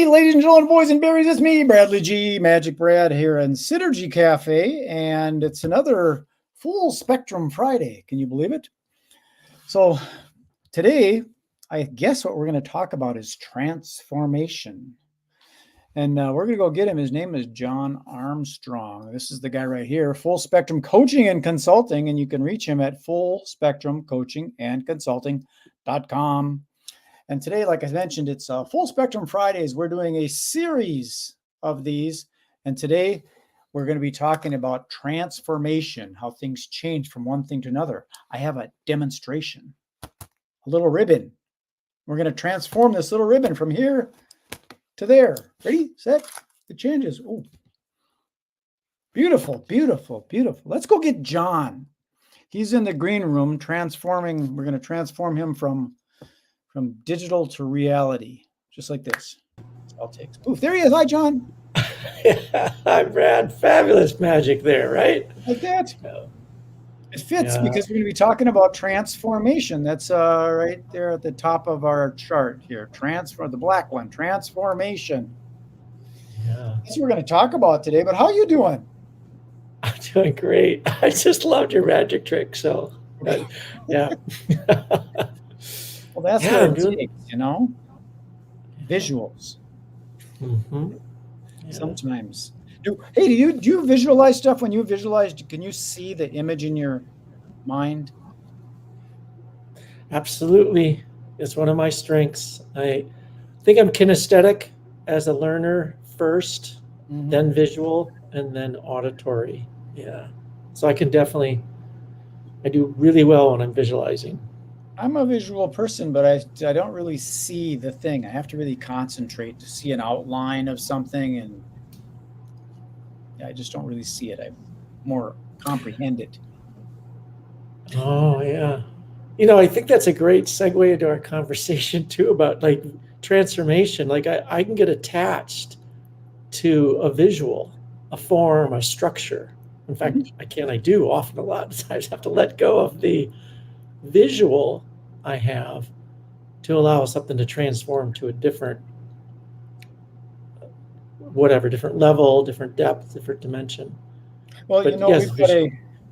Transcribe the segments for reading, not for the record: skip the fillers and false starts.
Hey, ladies and gentlemen, boys and berries, it's me, Bradley G, Magic Brad here in Synergy Cafe, and it's another Full Spectrum Friday. Can you believe it? So today, I guess what we're going to talk about is transformation. And we're going to go get him. His name is John Armstrong. This is the guy right here, Full Spectrum Coaching and Consulting, and you can reach him at fullspectrumcoachingandconsulting.com. And today, like I mentioned, it's Full Spectrum Fridays. We're doing a series of these. And today, we're going to be talking about transformation, how things change from one thing to another. I have a demonstration, a little ribbon. We're going to transform this little ribbon from here to there. Ready, set, it changes. Oh, beautiful, beautiful, beautiful. Let's go get John. He's in the green room transforming. We're going to transform him from digital to reality, just like this. I'll take. Oof, there he is. Hi, John. Hi, Brad. Fabulous magic there, right? Like that. It fits because we're going to be talking about transformation. That's right there at the top of our chart here. The black one, transformation. Yeah. That's what we're going to talk about today. But how are you doing? I'm doing great. I just loved your magic trick. So, yeah. Well, that's what it takes, you know? Visuals. Mm-hmm. Yeah. Sometimes. Do you visualize stuff? When you visualize, can you see the image in your mind? Absolutely. It's one of my strengths. I think I'm kinesthetic as a learner first, then visual, and then auditory. Yeah. So I do really well when I'm visualizing. I'm a visual person, but I don't really see the thing. I have to really concentrate to see an outline of something, and I just don't really see it. I more comprehend it. Oh, yeah. I think that's a great segue into our conversation too about like transformation. Like I can get attached to a visual, a form, a structure. In fact, I do often a lot of times have to let go of the visual I have to allow something to transform to a different level, different depth, different dimension. Well, we've got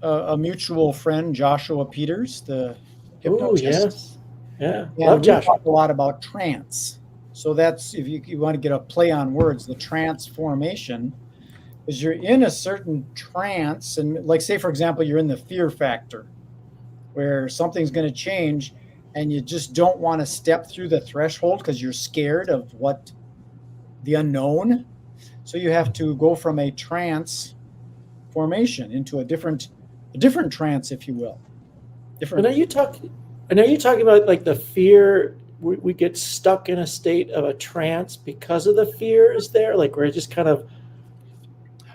a mutual friend, Joshua Peters, the hypnotist. Oh, yes. Yeah. And Love Joshua. Talk a lot about trance. So that's, if you want to get a play on words, the transformation is you're in a certain trance. And like, say, for example, you're in the fear factor where something's going to change and you just don't want to step through the threshold because you're scared of the unknown. So you have to go from a trance formation into a different trance, if you will. And are you talking about like the fear? We get stuck in a state of a trance because of the fear is there? Like we're just kind of.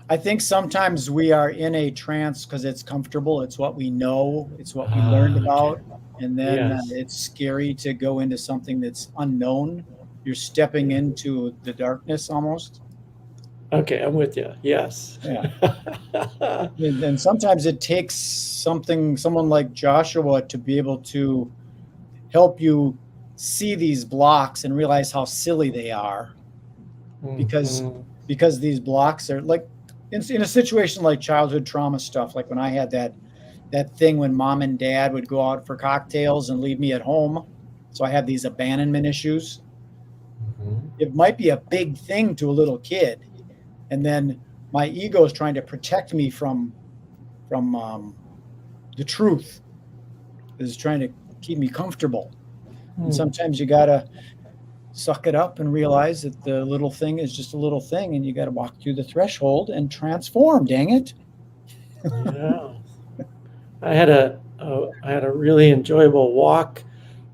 I think sometimes we are in a trance because it's comfortable. It's what we know. It's what we learned about. And then it's scary to go into something that's unknown. You're stepping into the darkness almost. Okay, I'm with you. Yes. Yeah. And sometimes it takes someone like Joshua to be able to help you see these blocks and realize how silly they are. Because these blocks are like in a situation like childhood trauma stuff, like when I had that thing when mom and dad would go out for cocktails and leave me at home. So I had these abandonment issues. It might be a big thing to a little kid. And then my ego is trying to protect me from the truth. Is trying to keep me comfortable. And sometimes you got to suck it up and realize that the little thing is just a little thing and you got to walk through the threshold and transform, dang it. Yeah. I had a really enjoyable walk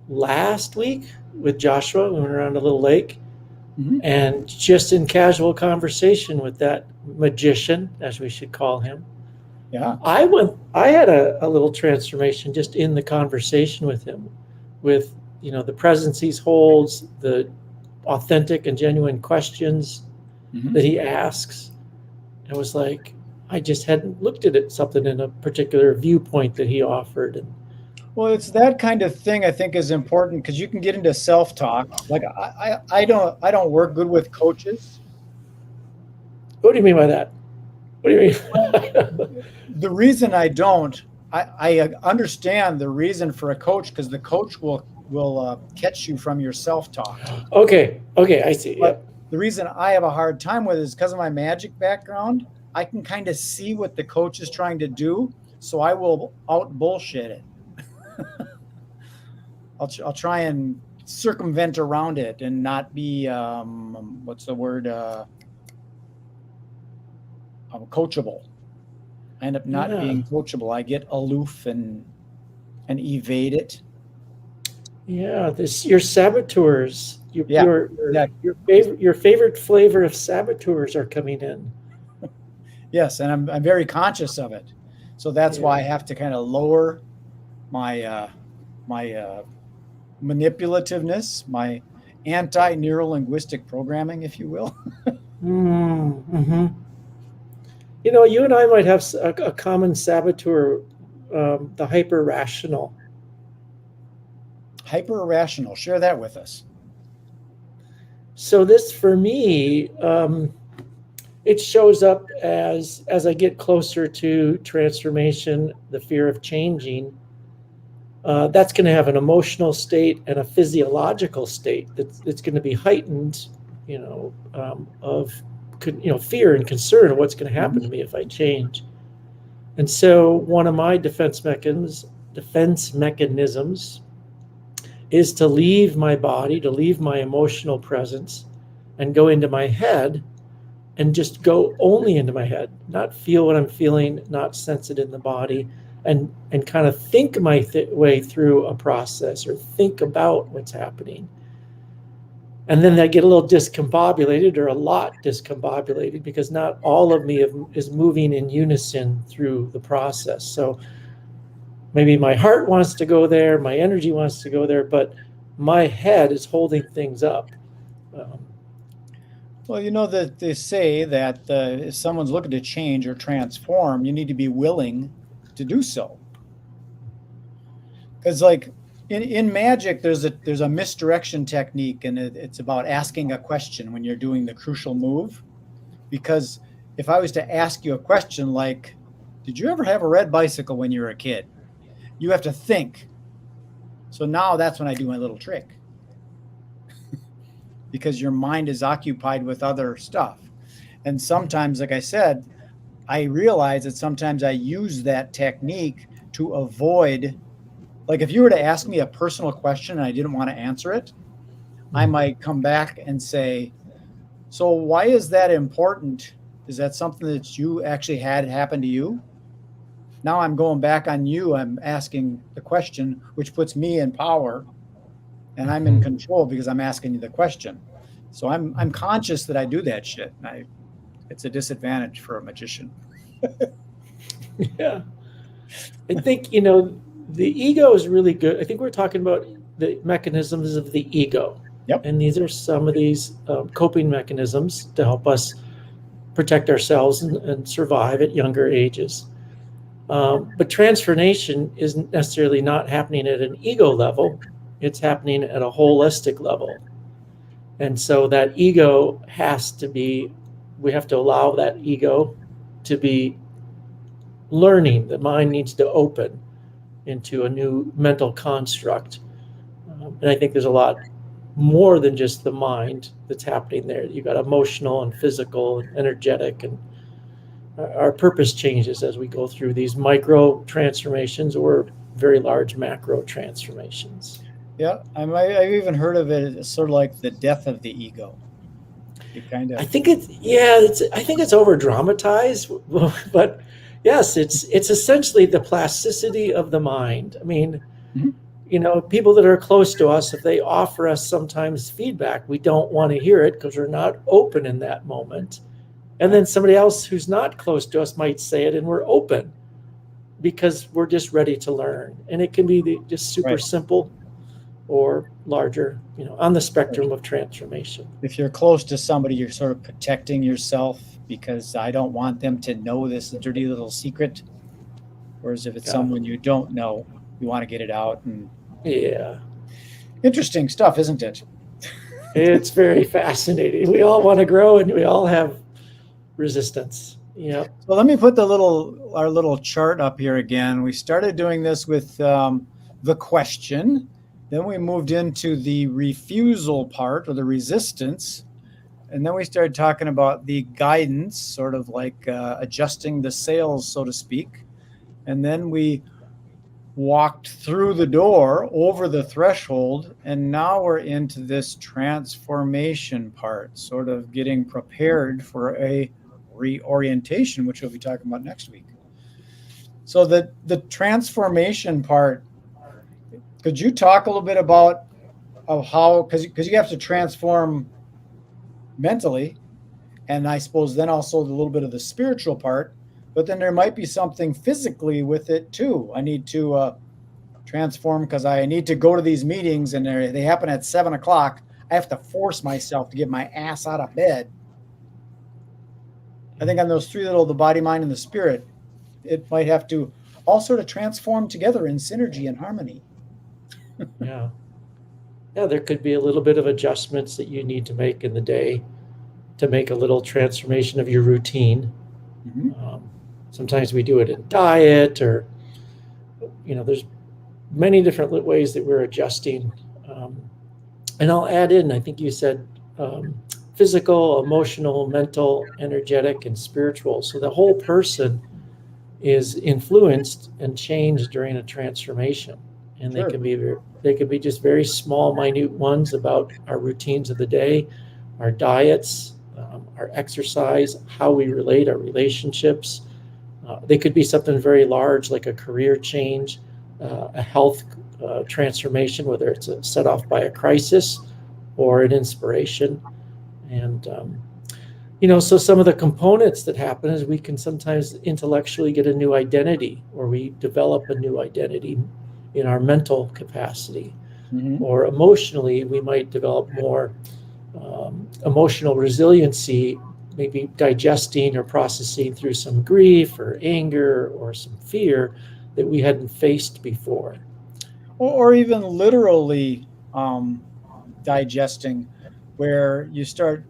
last week with Joshua. We went around a little lake and just in casual conversation with that magician, as we should call him. Yeah. I had a little transformation just in the conversation with him, with the presence he holds, the authentic and genuine questions that he asks. It was like I just hadn't looked at something in a particular viewpoint that he offered. Well, it's that kind of thing I think is important because you can get into self-talk. Like I don't work good with coaches. What do you mean by that? What do you Well, mean? the reason I don't, I understand the reason for a coach because the coach will catch you from your self-talk. Okay, okay, I see. But Yep. the reason I have a hard time with it is because of my magic background. I can kind of see what the coach is trying to do, so I will out bullshit it. I'll try and circumvent around it and not be what's the word coachable. I end up not Yeah, being coachable. I get aloof and evade it. yeah. This your saboteurs. Your Yeah, your your, exactly. your favorite flavor of saboteurs are coming in. Yes, and I'm very conscious of it. So that's why I Yeah. have to kind of lower my my manipulativeness, my anti-neuro linguistic programming, if you will. Mm-hmm. You know, you and I might have a common saboteur, the hyper rational. Hyper irrational. Share that with us. So this, for me, it shows up as I get closer to transformation, the fear of changing. That's going to have an emotional state and a physiological state that's going to be heightened, of fear and concern of what's going to happen to Mhm. me if I change. And so one of my defense mechanisms is to leave my body, to leave my emotional presence, and go into my head and just go only into my head, not feel what I'm feeling, not sense it in the body, and kind of think my way through a process or think about what's happening. And then I get a little discombobulated or a lot discombobulated because not all of me is moving in unison through the process. So maybe my heart wants to go there, my energy wants to go there, but my head is holding things up. Um, Well, you know that they say that if someone's looking to change or transform, you need to be willing to do so. Because, like in magic, there's a misdirection technique, and it's about asking a question when you're doing the crucial move. Because if I was to ask you a question like, "Did you ever have a red bicycle when you were a kid?" You have to think. So now that's when I do my little trick because your mind is occupied with other stuff. And sometimes, like I said, I realize that sometimes I use that technique to avoid, like if you were to ask me a personal question and I didn't want to answer it, I might come back and say, "So why is that important? Is that something that you actually had happen to you?" Now I'm going back on you. I'm asking the question, which puts me in power and I'm in control because I'm asking you the question. So I'm conscious that I do that shit. And it's a disadvantage for a magician. yeah. I think, the ego is really good. I think we're talking about the mechanisms of the ego. Yep. And these are some of these coping mechanisms to help us protect ourselves and survive at younger ages. But transformation isn't necessarily not happening at an ego level, it's happening at a holistic level. And so that ego we have to allow that ego to be learning. The mind needs to open into a new mental construct. And I think there's a lot more than just the mind that's happening there. You've got emotional and physical and energetic, and our purpose changes as we go through these micro transformations or very large macro transformations. Yeah. I've even heard of it as sort of like the death of the ego. You kind I of, think I think it's over dramatized, but yes, it's essentially the plasticity of the mind. I mean, Mhm. people that are close to us, if they offer us sometimes feedback, we don't want to hear it because we're not open in that moment. And then somebody else who's not close to us might say it, and we're open because we're just ready to learn. And it can be just super Right. simple or larger, on the spectrum of transformation. If you're close to somebody, you're sort of protecting yourself because I don't want them to know this dirty little secret. Whereas if it's Yeah. someone you don't know, you want to get it out. And Yeah. interesting stuff, isn't it? It's very fascinating. We all want to grow and we all have resistance. Yeah. So let me put our little chart up here again. We started doing this with the question. Then we moved into the refusal part, or the resistance. And then we started talking about the guidance, sort of like adjusting the sails, so to speak. And then we walked through the door, over the threshold, and now we're into this transformation part, sort of getting prepared for a reorientation, which we'll be talking about next week. So the transformation part, could you talk a little bit about how, because you have to transform mentally, and I suppose then also a little bit of the spiritual part, but then there might be something physically with it too. I need to transform because I need to go to these meetings, and they happen at 7:00. I have to force myself to get my ass out of bed. I think on those three little, the body, mind, and the spirit, it might have to all sort of transform together in synergy and harmony. Yeah. Yeah, there could be a little bit of adjustments that you need to make in the day to make a little transformation of your routine. Mm-hmm. Sometimes we do it in diet, or, there's many different ways that we're adjusting. And I'll add in, I think you said physical, emotional, mental, energetic, and spiritual. So the whole person is influenced and changed during a transformation. And Sure. they can be just very small, minute ones about our routines of the day, our diets, our exercise, how we relate, our relationships. They could be something very large, like a career change, a health transformation, whether it's set off by a crisis or an inspiration. And, so some of the components that happen is we can sometimes intellectually get a new identity, or we develop a new identity in our mental capacity. Mm-hmm. Or emotionally, we might develop more emotional resiliency, maybe digesting or processing through some grief or anger or some fear that we hadn't faced before. Or even literally digesting, where you start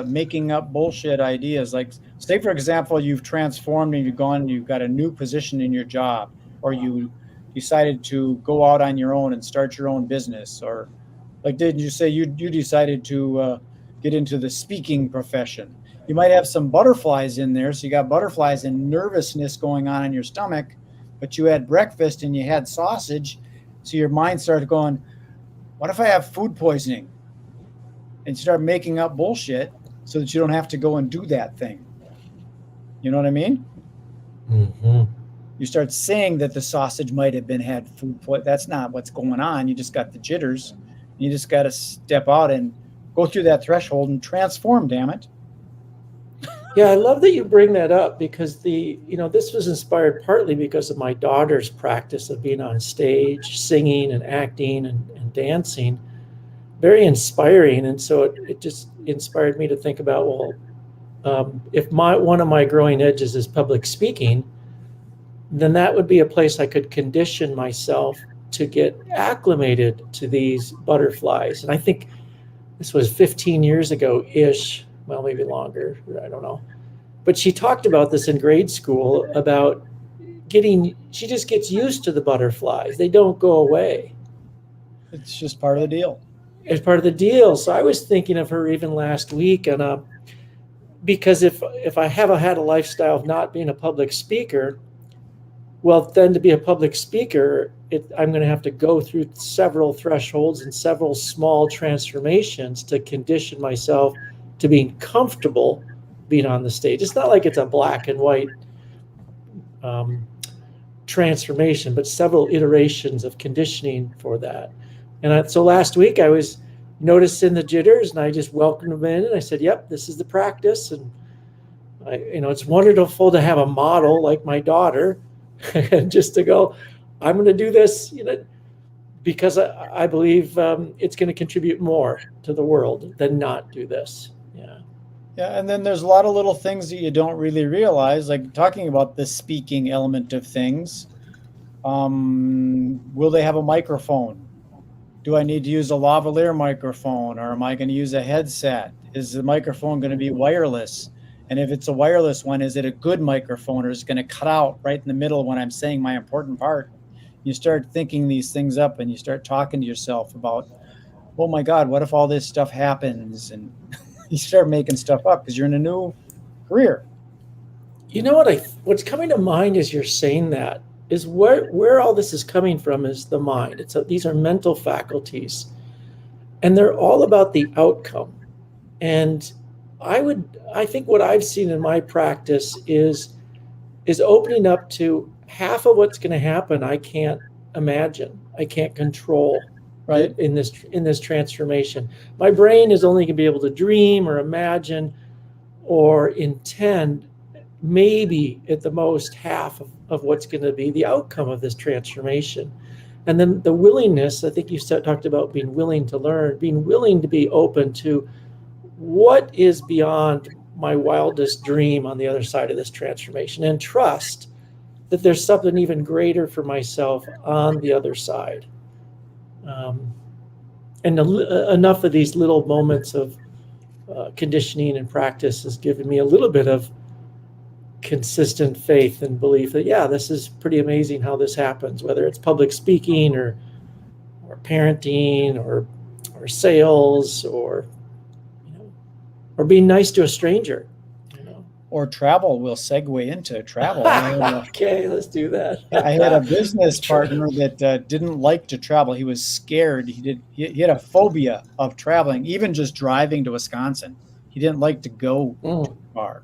making up bullshit ideas. Like, say, for example, you've transformed and you've got a new position in your job, or you decided to go out on your own and start your own business, or like, did you say you decided to get into the speaking profession? You might have some butterflies in there. So you got butterflies and nervousness going on in your stomach, but you had breakfast and you had sausage. So your mind started going, what if I have food poisoning? And you start making up bullshit so that you don't have to go and do that thing. You know what I mean? Mm-hmm. You start saying that the sausage might have had food poisoning. That's not what's going on. You just got the jitters. You just got to step out and go through that threshold and transform, damn it. Yeah, I love that you bring that up, because this was inspired partly because of my daughter's practice of being on stage, singing and acting and dancing. Very inspiring. And so it just inspired me to think about, if one of my growing edges is public speaking, then that would be a place I could condition myself to get acclimated to these butterflies. And I think this was 15 years ago-ish, well, maybe longer, I don't know. But she talked about this in grade school, about she just gets used to the butterflies. They don't go away. It's just part of the deal. It's part of the deal. So I was thinking of her even last week, and because if I haven't had a lifestyle of not being a public speaker, well, then to be a public speaker, I'm going to have to go through several thresholds and several small transformations to condition myself to being comfortable being on the stage. It's not like it's a black and white transformation, but several iterations of conditioning for that. And so last week I was noticing the jitters, and I just welcomed them in, and I said, yep, this is the practice. And it's wonderful to have a model like my daughter, and just to go, I'm going to do this, because I believe it's going to contribute more to the world than not do this. Yeah. Yeah, and then there's a lot of little things that you don't really realize, like talking about the speaking element of things. Will they have a microphone? Do I need to use a lavalier microphone, or am I going to use a headset? Is the microphone going to be wireless? And if it's a wireless one, is it a good microphone, or is it going to cut out right in the middle when I'm saying my important part? You start thinking these things up, and you start talking to yourself about, oh my God, what if all this stuff happens? And you start making stuff up because you're in a new career. You know what's coming to mind as you're saying that is where all this is coming from is the mind. These are mental faculties, and they're all about the outcome. And I think what I've seen in my practice is opening up to half of what's going to happen. I can't imagine. I can't control. Right, in this transformation, my brain is only going to be able to dream or imagine or intend maybe at the most half of what's going to be the outcome of this transformation. And then the willingness, I think you talked about being willing to learn, being willing to be open to what is beyond my wildest dream on the other side of this transformation, and trust that there's something even greater for myself on the other side. And enough of these little moments of conditioning and practice has given me a little bit of consistent faith and belief that, yeah, this is pretty amazing how this happens, whether it's public speaking or parenting or sales or being nice to a stranger. Or travel. We'll segue into travel. Okay, let's do that. I had a business partner that didn't like to travel. He was scared. He had a phobia of traveling, even just driving to Wisconsin. He didn't like to go too far.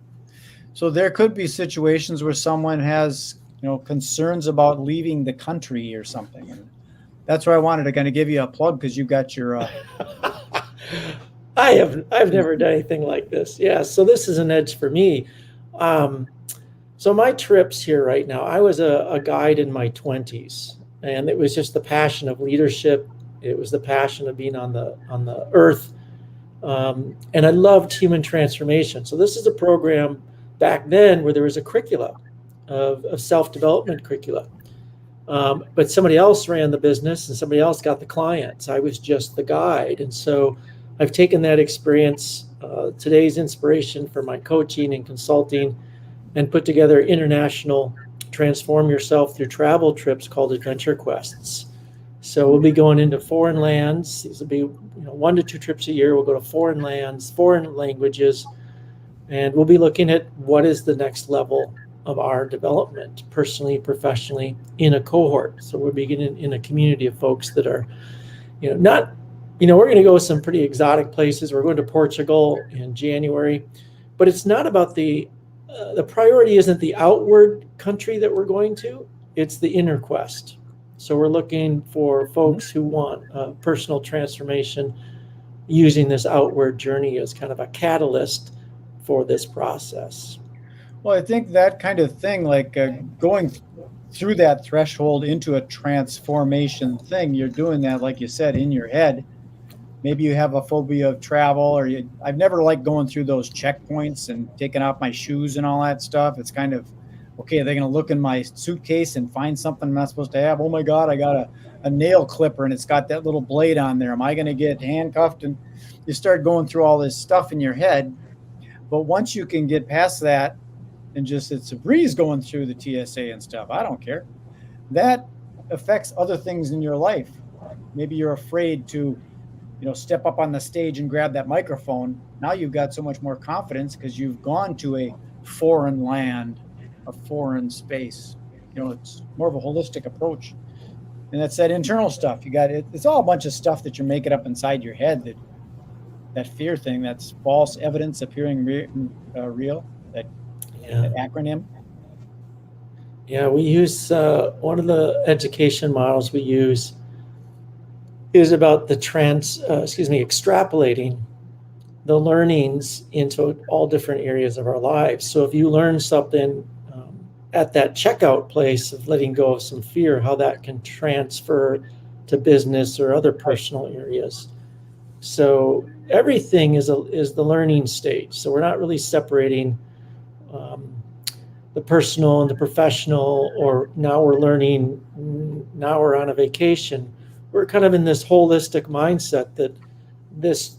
So there could be situations where someone has, concerns about leaving the country or something. And that's where I wanted to kind of give you a plug, because you got your. I've never done anything like this. Yeah, so this is an edge for me. So my trips here right now, I was a guide in my 20s, and it was just the passion of leadership. It was the passion of being on the earth, and I loved human transformation. So this is a program back then where there was a curricula of self-development curricula, but somebody else ran the business and somebody else got the clients. I was just the guide, and so I've taken that experience, today's inspiration for my coaching and consulting, and put together international transform yourself through travel trips called Adventure Quests. So we'll be going into foreign lands. These will be 1 to 2 trips a year. We'll go to foreign lands, foreign languages, and we'll be looking at what is the next level of our development, personally, professionally, in a cohort. So we're beginning in a community of folks that are, not. We're going to go some pretty exotic places. We're going to Portugal in January, but it's not about the priority isn't the outward country that we're going to, it's the inner quest. So we're looking for folks who want personal transformation using this outward journey as kind of a catalyst for this process. Well, I think that kind of thing, like going through that threshold into a transformation thing, you're doing that, like you said, in your head. Maybe you have a phobia of travel, or I've never liked going through those checkpoints and taking off my shoes and all that stuff. It's kind of, okay, they're going to look in my suitcase and find something I'm not supposed to have. Oh my God, I got a nail clipper and it's got that little blade on there. Am I going to get handcuffed? And you start going through all this stuff in your head. But once you can get past that and just, it's a breeze going through the TSA and stuff, I don't care. That affects other things in your life. Maybe you're afraid to step up on the stage and grab that microphone. Now you've got so much more confidence because you've gone to a foreign land, a foreign space. It's more of a holistic approach. And that's that internal stuff. You got it. It's all a bunch of stuff that you're making up inside your head. That fear thing, that's false evidence appearing real. That acronym. Yeah, we use one of the education models we use is about the extrapolating the learnings into all different areas of our lives. So if you learn something at that checkout place of letting go of some fear, how that can transfer to business or other personal areas. So everything is the learning stage. So we're not really separating the personal and the professional, or now we're learning, now we're on a vacation. We're kind of in this holistic mindset that this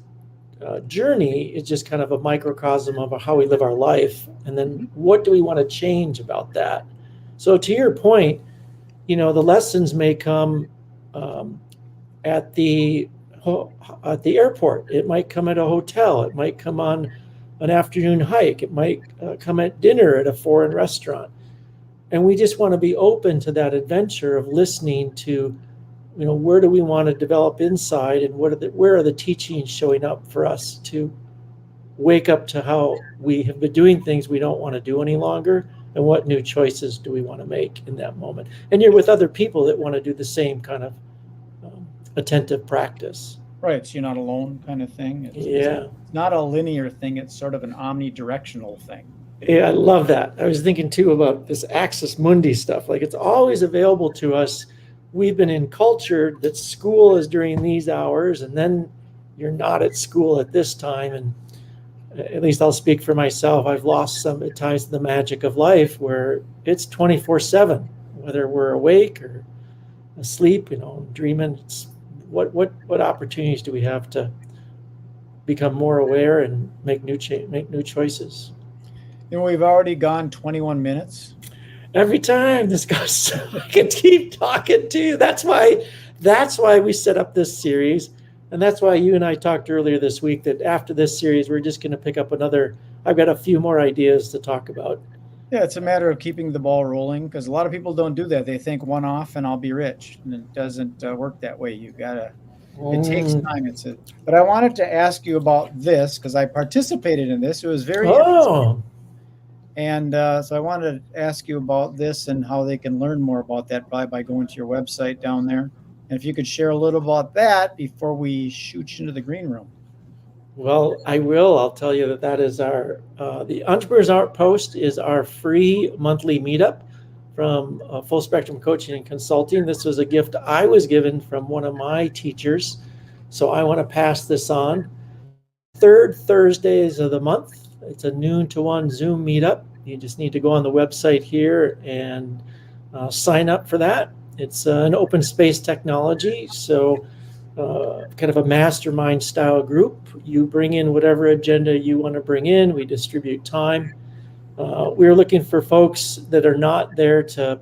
journey is just kind of a microcosm of how we live our life. And then what do we want to change about that? So to your point, the lessons may come at the airport. It might come at a hotel. It might come on an afternoon hike. It might come at dinner at a foreign restaurant. And we just want to be open to that adventure of listening to, where do we want to develop inside, and where are the teachings showing up for us to wake up to how we have been doing things we don't want to do any longer, and what new choices do we want to make in that moment. And you're with other people that want to do the same kind of attentive practice. Right, so you're not alone kind of thing. It's not a linear thing. It's sort of an omnidirectional thing. Yeah, I love that. I was thinking too about this Axis Mundi stuff. Like, it's always available to us. We've been encultured that school is during these hours, and then you're not at school at this time. And at least I'll speak for myself. I've lost some at times the magic of life where it's 24/7, whether we're awake or asleep, dreaming. It's what opportunities do we have to become more aware and make new choices? We've already gone 21 minutes. Every time this goes, so I can keep talking to you. That's why we set up this series. And that's why you and I talked earlier this week that after this series, we're just going to pick up I've got a few more ideas to talk about. Yeah, it's a matter of keeping the ball rolling, because a lot of people don't do that. They think one off and I'll be rich. And it doesn't work that way. It takes time. But I wanted to ask you about this because I participated in this. It was very interesting. And so I wanted to ask you about this and how they can learn more about that by going to your website down there. And if you could share a little about that before we shoot you into the green room. Well, I will. I'll tell you that is the Entrepreneur's Outpost is our free monthly meetup from Full Spectrum Coaching and Consulting. This was a gift I was given from one of my teachers. So I want to pass this on. Third Thursdays of the month. It's a noon to 1 Zoom meetup. You just need to go on the website here and sign up for that. It's an open space technology, so kind of a mastermind style group. You bring in whatever agenda you want to bring in. We distribute time. We're looking for folks that are not there to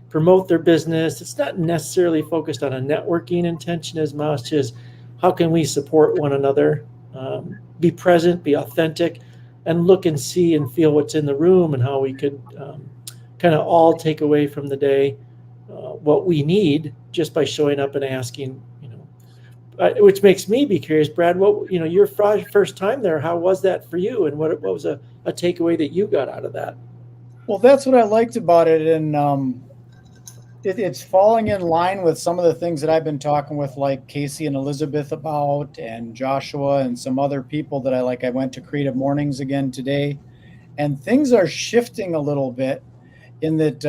promote their business. It's not necessarily focused on a networking intention as much as how can we support one another, be present, be authentic, and look and see and feel what's in the room, and how we could kind of all take away from the day what we need just by showing up and asking, which makes me be curious, Brad, your first time there, how was that for you? And what was a takeaway that you got out of that? Well, that's what I liked about it. And it's falling in line with some of the things that I've been talking with like Casey and Elizabeth about, and Joshua and some other people that I like. I went to Creative Mornings again today, and things are shifting a little bit in that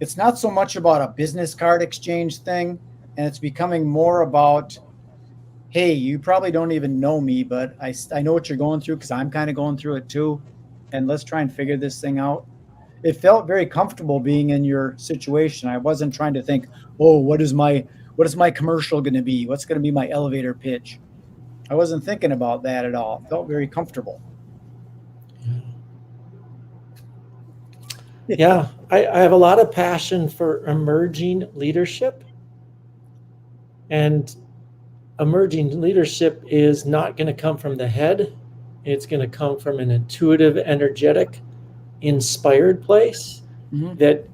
it's not so much about a business card exchange thing, and it's becoming more about, hey, you probably don't even know me, but I know what you're going through because I'm kind of going through it too, and let's try and figure this thing out. It felt very comfortable being in your situation. I wasn't trying to think, oh, what is my commercial going to be? What's going to be my elevator pitch? I wasn't thinking about that at all. It felt very comfortable. Yeah, I have a lot of passion for emerging leadership. And emerging leadership is not going to come from the head. It's going to come from an intuitive, energetic, inspired place that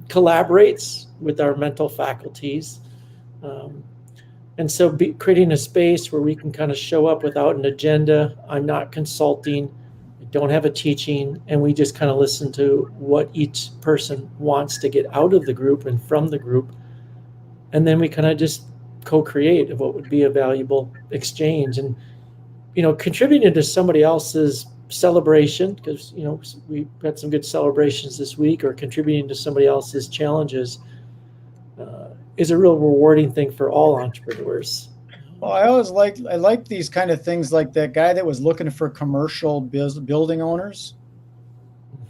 collaborates with our mental faculties. And so creating a space where we can kind of show up without an agenda. I'm not consulting. Don't have a teaching, and we just kind of listen to what each person wants to get out of the group and from the group. And then we kind of just co-create of what would be a valuable exchange. And, contributing to somebody else's celebration, because, we had some good celebrations this week, or contributing to somebody else's challenges is a real rewarding thing for all entrepreneurs. Well, I like these kind of things, like that guy that was looking for commercial building owners.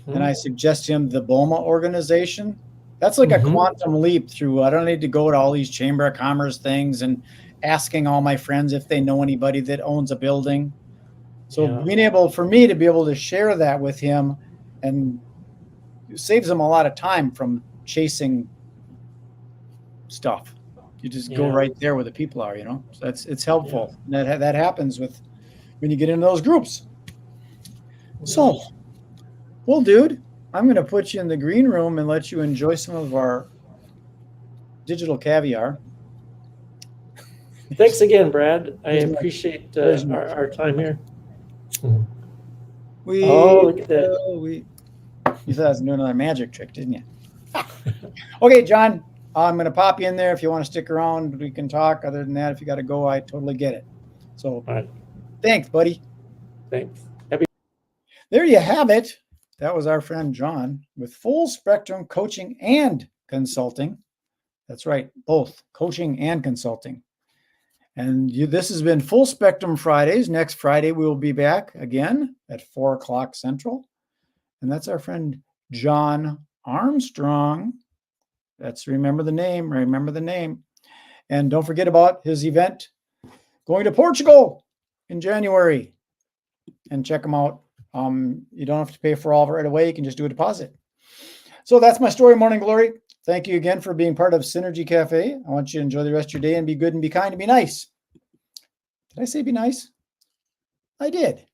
and I suggest him the BOMA organization. That's like a quantum leap through. I don't need to go to all these Chamber of Commerce things and asking all my friends if they know anybody that owns a building. So being able for me to be able to share that with him, and it saves him a lot of time from chasing stuff. You just go right there where the people are, So it's helpful. That happens when you get into those groups. So, well, dude, I'm going to put you in the green room and let you enjoy some of our digital caviar. Thanks again, Brad. I appreciate our time here. Look at that. You thought I was doing another magic trick, didn't you? Okay, John, I'm going to pop you in there. If you want to stick around, we can talk. Other than that, if you got to go, I totally get it. So, thanks, buddy. Thanks. There you have it. That was our friend John with Full Spectrum Coaching and Consulting. That's right, both coaching and consulting. And this has been Full Spectrum Fridays. Next Friday, we will be back again at 4 o'clock Central. And that's our friend John Armstrong. Remember the name. And don't forget about his event going to Portugal in January. And check him out. You don't have to pay for all of it right away. You can just do a deposit. So that's my story, Morning Glory. Thank you again for being part of Synergy Cafe. I want you to enjoy the rest of your day and be good and be kind and be nice. Did I say be nice? I did.